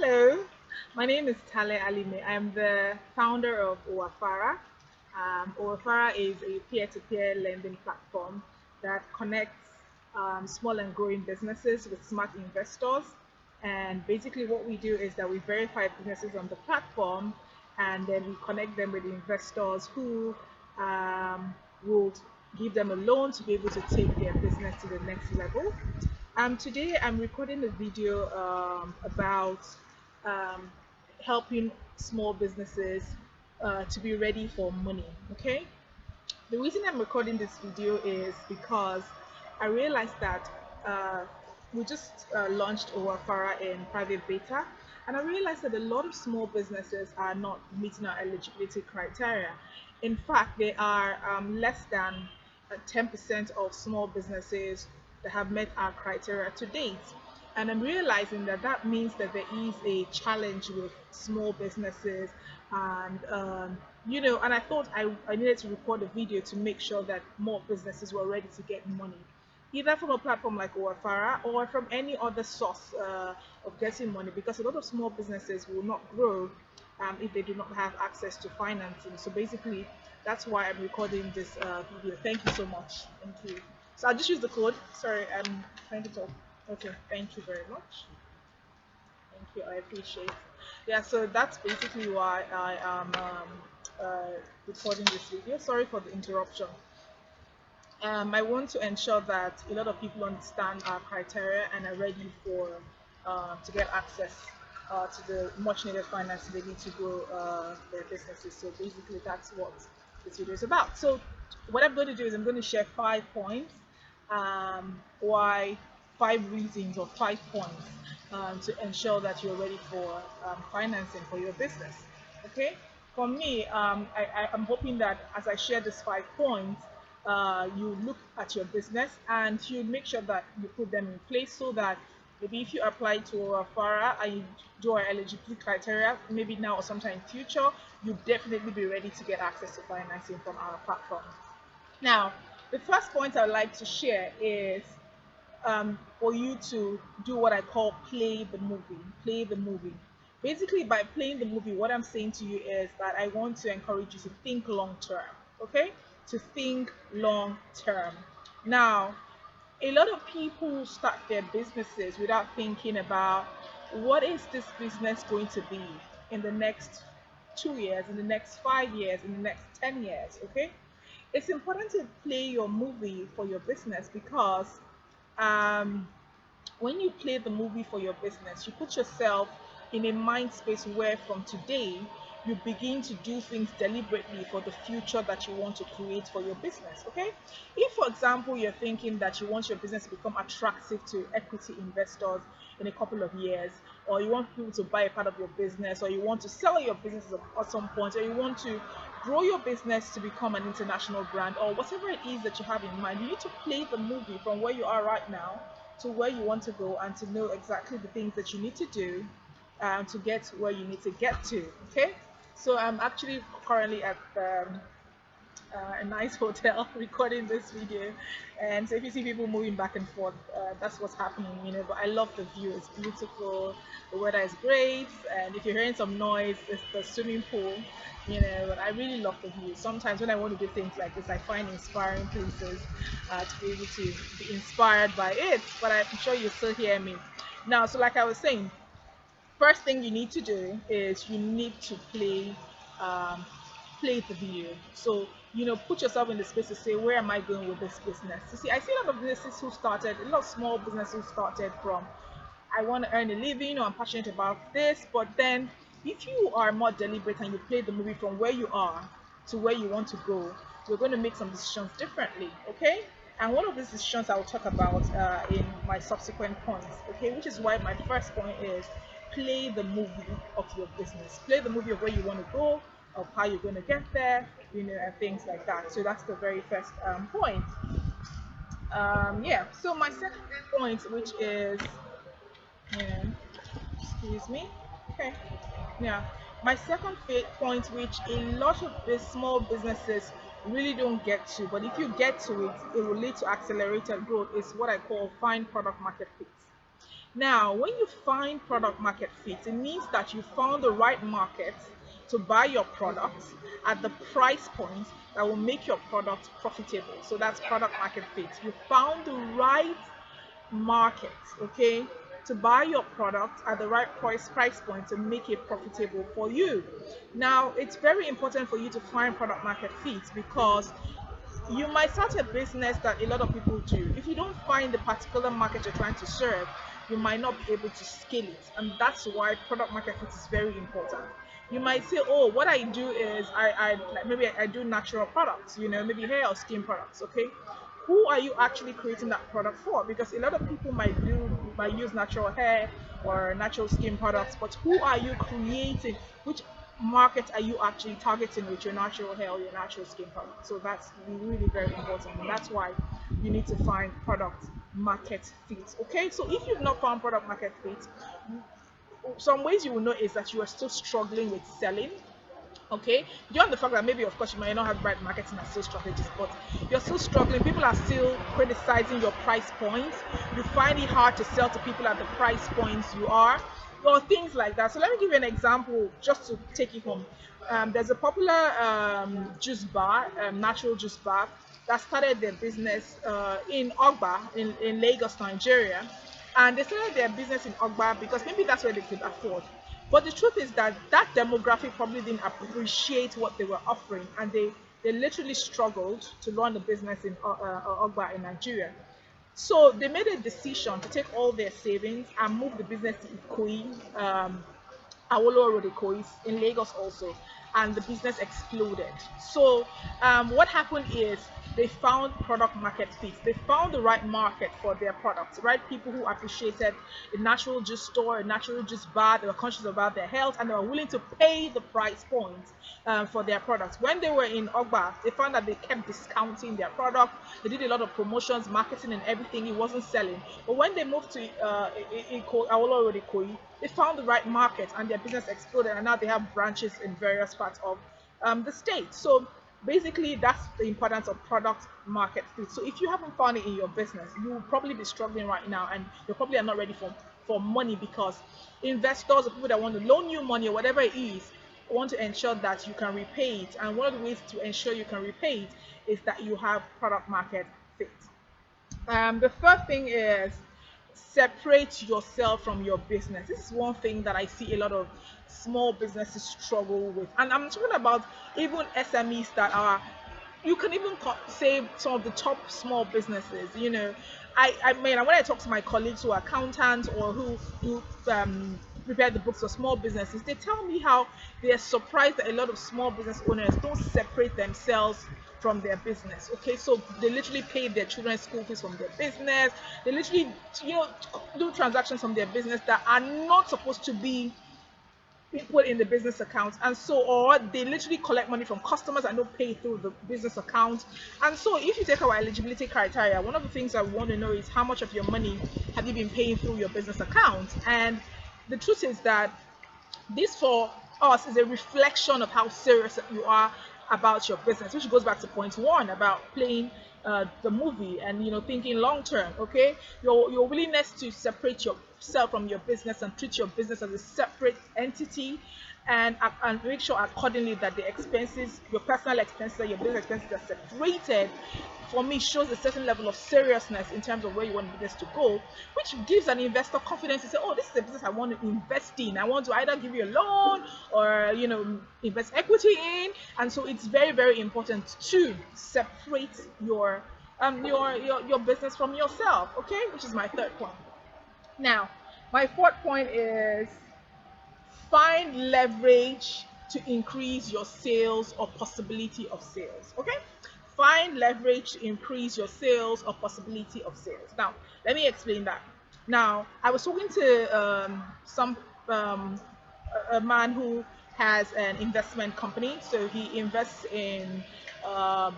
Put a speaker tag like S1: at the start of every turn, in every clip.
S1: Hello, my name is Tale Alime. I'm the founder of Owafara. Owafara is a peer-to-peer lending platform that connects small and growing businesses with smart investors. And basically, what we do is that we verify businesses on the platform, and then we connect them with investors who will give them a loan to be able to take their business to the next level. Today I'm recording a video about um, helping small businesses to be ready for money. Okay, the reason I'm recording this video is because I realized that uh, we just launched Owafara in private beta, and I realized that a lot of small businesses are not meeting our eligibility criteria. In fact, they are less than 10% of small businesses that have met our criteria to date. And I'm realizing that that means that there is a challenge with small businesses, and and I thought I needed to record a video to make sure that more businesses were ready to get money, either from a platform like Owafara or from any other source of getting money, because a lot of small businesses will not grow if they do not have access to financing. So basically, that's why I'm recording this video. Thank you so much. Thank you. So I'll just use the code. Sorry, I'm trying to talk. Okay, thank you very much. Thank you. I appreciate. Yeah, so that's basically why I am recording this video. Sorry for the interruption. I want to ensure that a lot of people understand our criteria and are ready for to get access to the much needed finance they need to grow their businesses. So basically, that's what this video is about. So what I'm going to do is I'm going to share 5 points, why 5 reasons or 5 points to ensure that you're ready for financing for your business. Okay, for me, I'm hoping that as I share these 5 points, you look at your business and you make sure that you put them in place so that maybe if you apply to our FARA and you do our eligibility criteria, maybe now or sometime in future, you'll definitely be ready to get access to financing from our platform. Now, the first point I'd like to share is for you to do what I call play the movie. Play the movie. Basically, by playing the movie, what I'm saying to you is that I want to encourage you to think long term. Okay? To think long term. Now, a lot of people start their businesses without thinking about what is this business going to be in the next 2 years, in the next 5 years, in the next 10 years. Okay? It's important to play your movie for your business because um, when you play the movie for your business, you put yourself in a mind space where from today you begin to do things deliberately for the future that you want to create for your business. Okay, if for example you're thinking that you want your business to become attractive to equity investors in a couple of years, or you want people to buy a part of your business, or you want to sell your business at some point, or you want to grow your business to become an international brand, or whatever it is that you have in mind, you need to play the movie from where you are right now to where you want to go, and to know exactly the things that you need to do to get where you need to get to. Okay, so I'm actually currently at a nice hotel recording this video, and so if you see people moving back and forth, that's what's happening, but I love the view. It's beautiful, the weather is great, and if you're hearing some noise, it's the swimming pool. But I really love the view. Sometimes when I want to do things like this, I find inspiring places to be able to be inspired by it, but I'm sure you still hear me now. So like I was saying, first thing you need to do is you need to um, play the video. So put yourself in the space to say, where am I going with this business? You see, I see a lot of businesses who started, a lot of small businesses who started from, I want to earn a living, or I'm passionate about this. But then if you are more deliberate and you play the movie from where you are to where you want to go, you're going to make some decisions differently. Okay, and one of these decisions I will talk about in my subsequent points. Okay, which is why my first point is play the movie of your business. Play the movie of where you want to go, of how you're going to get there, and things like that. So that's the very first point. Yeah, so my second point, which is, yeah, excuse me, okay, yeah, my second point, which a lot of the small businesses really don't get to, but if you get to it, it will lead to accelerated growth, is what I call find product market fit. Now, when you find product market fit, it means that you found the right market to buy your product at the price point that will make your product profitable. So that's product market fit. You found the right market, okay, to buy your product at the right price point to make it profitable for you. Now, it's very important for you to find product market fit because you might start a business that a lot of people do. If you don't find the particular market you're trying to serve, you might not be able to scale it. And that's why product market fit is very important. You might say, oh, what I do is maybe I do natural products, maybe hair or skin products, okay? Who are you actually creating that product for? Because a lot of people might use natural hair or natural skin products, but who are you creating? Which market are you actually targeting with your natural hair or your natural skin product? So that's really very important, and that's why you need to find product market fit. Okay, so if you've not found product market fit, some ways you will know is that you are still struggling with selling. Okay, beyond the fact that maybe of course you might not have right marketing and sales strategies, but you're still struggling, people are still criticizing your price points, you find it hard to sell to people at the price points you are, or things like that. So let me give you an example just to take it home. There's a popular juice bar, natural juice bar, that started their business in Ogba in Lagos, Nigeria. And they started their business in Ogba because maybe that's where they could afford. But the truth is that that demographic probably didn't appreciate what they were offering, and they literally struggled to run the business in Ogba in Nigeria. So they made a decision to take all their savings and move the business to Ikoyi, Awolowo Road Ikoyi in Lagos also, and the business exploded. So what happened is they found product market fit. They found the right market for their products, right? People who appreciated a natural juice store, a natural juice bar. They were conscious about their health and they were willing to pay the price point for their products. When they were in Ogba, they found that they kept discounting their product. They did a lot of promotions, marketing, and everything. It wasn't selling. But when they moved to Awolowo Road Ikoyi, they found the right market and their business exploded. And now they have branches in various parts of the state. So basically, that's the importance of product market fit. So if you haven't found it in your business, you will probably be struggling right now, and you probably are not ready for money because investors or people that want to loan you money or whatever it is want to ensure that you can repay it. And one of the ways to ensure you can repay it is that you have product market fit. The first thing is separate yourself from your business. This is one thing that I see a lot of small businesses struggle with, and I'm talking about even SMEs that are, you can even say some of the top small businesses. I mean, when I talk to my colleagues who are accountants or who prepare the books for small businesses, they tell me how they are surprised that a lot of small business owners don't separate themselves from their business. Okay, so they literally pay their children's school fees from their business. They literally, do transactions from their business that are not supposed to be people in the business account, and so, or they literally collect money from customers and don't pay through the business account. And so if you take our eligibility criteria, one of the things I want to know is how much of your money have you been paying through your business account. And the truth is that this for us is a reflection of how serious you are about your business, which goes back to point one about playing the movie and thinking long term. Okay, your willingness to separate yourself from your business and treat your business as a separate entity, and make sure accordingly that the expenses, your personal expenses and your business expenses, are separated, for me shows a certain level of seriousness in terms of where you want the business to go, which gives an investor confidence to say, oh, this is a business I want to invest in. I want to either give you a loan or invest equity in. And so it's very, very important to separate your business from yourself. Okay, which is my third point. Now, my fourth point is find leverage to increase your sales or possibility of sales. Okay, find leverage to increase your sales or possibility of sales. Now let me explain that. Now I was talking to a man who has an investment company, so he invests in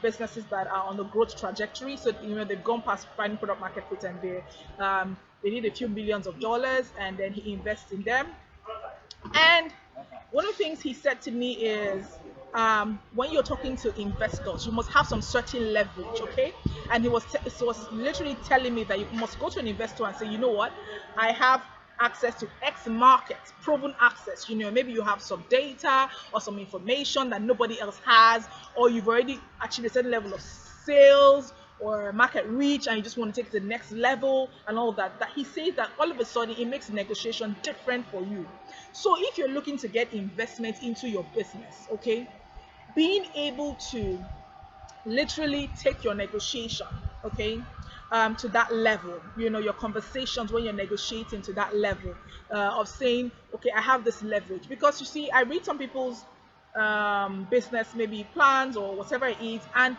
S1: businesses that are on the growth trajectory. So they've gone past finding product market fit, and they need a few millions of dollars, and then he invests in them. And one of the things he said to me is, when you're talking to investors, you must have some certain leverage, okay? And he was literally telling me that you must go to an investor and say, you know what, I have access to X market, proven access. Maybe you have some data or some information that nobody else has, or you've already achieved a certain level of sales or market reach and you just want to take it to the next level and all that he says that all of a sudden it makes negotiation different for you. So if you're looking to get investment into your business, okay, being able to literally take your negotiation, okay, to that level, your conversations when you're negotiating to that level of saying, okay, I have this leverage. Because you see, I read some people's business maybe plans or whatever it is, and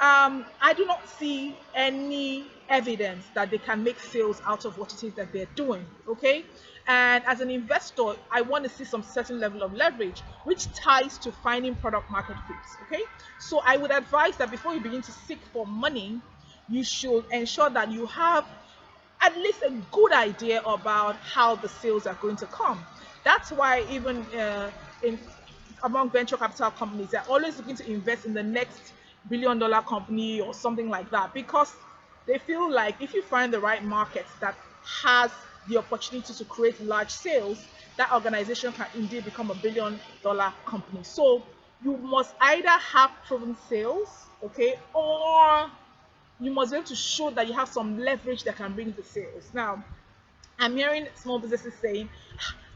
S1: I do not see any evidence that they can make sales out of what it is that they're doing. Okay. And as an investor, I want to see some certain level of leverage, which ties to finding product market fits. Okay. So I would advise that before you begin to seek for money, you should ensure that you have at least a good idea about how the sales are going to come. That's why even in among venture capital companies, they're always looking to invest in the next billion-dollar company or something like that, because they feel like if you find the right market that has the opportunity to create large sales, that organization can indeed become a billion-dollar company. So you must either have proven sales, okay, or you must be able to show that you have some leverage that can bring the sales. Now, I'm hearing small businesses saying,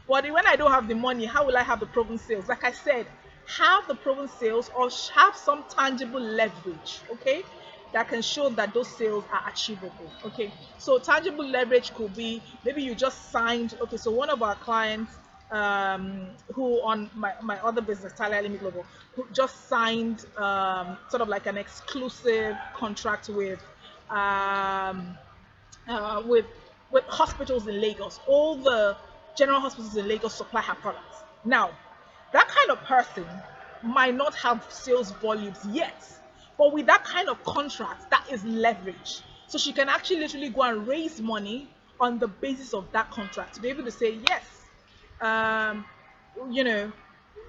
S1: but when I don't have the money, how will I have the proven sales? Like I said, have the proven sales or have some tangible leverage, okay, that can show that those sales are achievable. Okay, so tangible leverage could be maybe you just signed. Okay, so one of our clients, who on my other business, Talia Limit Global, who just signed sort of like an exclusive contract um, with hospitals in Lagos. All the general hospitals in Lagos supply her products. Now, that kind of person might not have sales volumes yet, but with that kind of contract, that is leverage. So she can actually literally go and raise money on the basis of that contract to be able to say, yes, um, you know,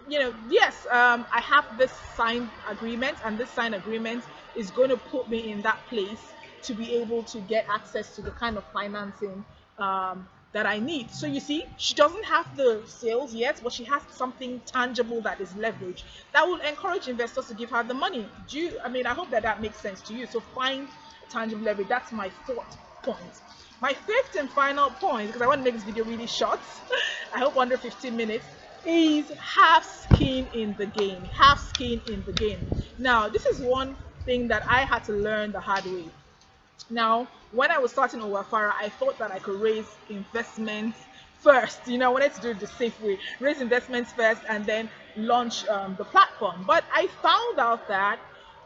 S1: yes, I have this signed agreement, and this signed agreement is going to put me in that place to be able to get access to the kind of financing that I need. So you see, she doesn't have the sales yet, but she has something tangible that is leverage that will encourage investors to give her the money. I hope that that makes sense to you. So find tangible leverage. That's my fourth point. My fifth and final point, because I want to make this video really short, I hope under 15 minutes, is have skin in the game. Have skin in the game. Now, this is one thing that I had to learn the hard way. Now, when I was starting Owafara, I thought that I could raise investments first. I wanted to do it the safe way, raise investments first and then launch the platform. But I found out that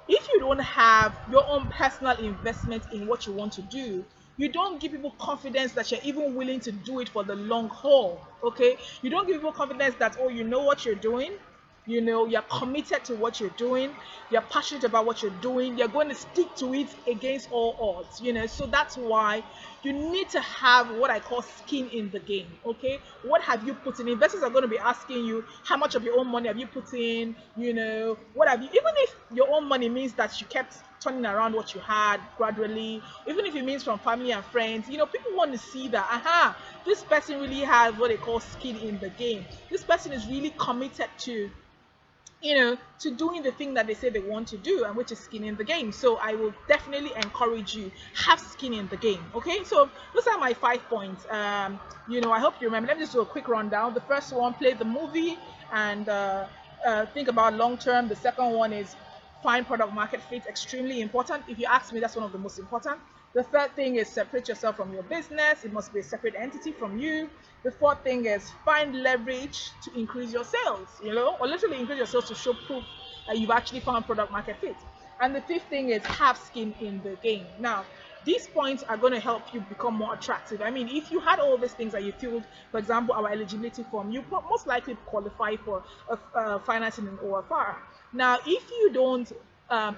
S1: if you don't have your own personal investment in what you want to do, you don't give people confidence that you're even willing to do it for the long haul. Okay, you don't give people confidence that, oh, you know what you're doing, you're committed to what you're doing, you're passionate about what you're doing, you're going to stick to it against all odds. So that's why you need to have what I call skin in the game. Okay, what have you put in? Investors are going to be asking you, how much of your own money have you put in? What have you, even if your own money means that you kept turning around what you had gradually, even if it means from family and friends, people want to see that, this person really has what they call skin in the game. This person is really committed to to doing the thing that they say they want to do, and which is skin in the game. So I will definitely encourage you, have skin in the game. Okay, so those are my 5 points. I hope you remember. Let me just do a quick rundown. The first one, play the movie and think about long term. The second one is find product market fit, extremely important. If you ask me, that's one of the most important. The third thing is separate yourself from your business. It must be a separate entity from you. The fourth thing is find leverage to increase your sales, or literally increase your sales to show proof that you've actually found product market fit. And the fifth thing is have skin in the game. Now, these points are going to help you become more attractive. I mean, if you had all these things that you filled, for example, our eligibility form, you most likely qualify for financing in OFR. Now, if you don't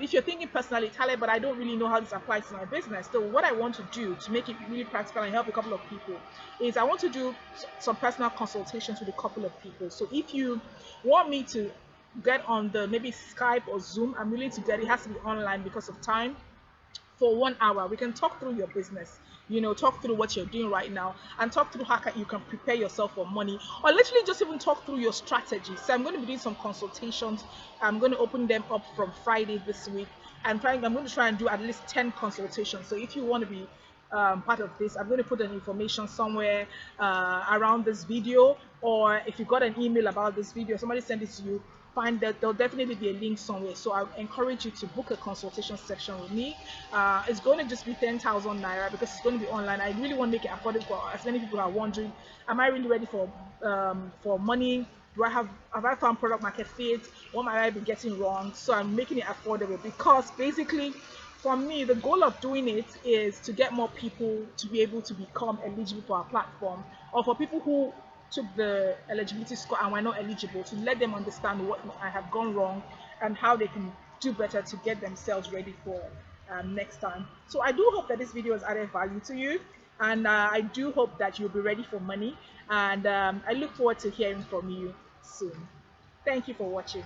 S1: if you're thinking personally, Tale, but I don't really know how this applies to my business. So what I want to do to make it really practical and help a couple of people is I want to do some personal consultations with a couple of people. So if you want me to get on the maybe Skype or Zoom, I'm willing to get it. It has to be online because of time for 1 hour. We can talk through your business, talk through what you're doing right now, and talk through you can prepare yourself for money, or literally just even talk through your strategy. So I'm going to be doing some consultations. I'm going to open them up from Friday this week, and I'm going to try and do at least 10 consultations. So if you want to be part of this, I'm going to put an information somewhere around this video, or if you got an email about this video, somebody send it to you, find that there'll definitely be a link somewhere. So I encourage you to book a consultation section with me. It's going to just be 10,000 naira because it's going to be online. I really want to make it affordable for as many people are wondering, am I really ready for money? Have I found product market fit? What might I be getting wrong? So I'm making it affordable, because basically for me, the goal of doing it is to get more people to be able to become eligible for our platform, or for people who took the eligibility score and were not eligible, to let them understand what I have gone wrong and how they can do better to get themselves ready for next time. So I do hope that this video has added value to you, and I do hope that you'll be ready for money, and I look forward to hearing from you soon. Thank you for watching.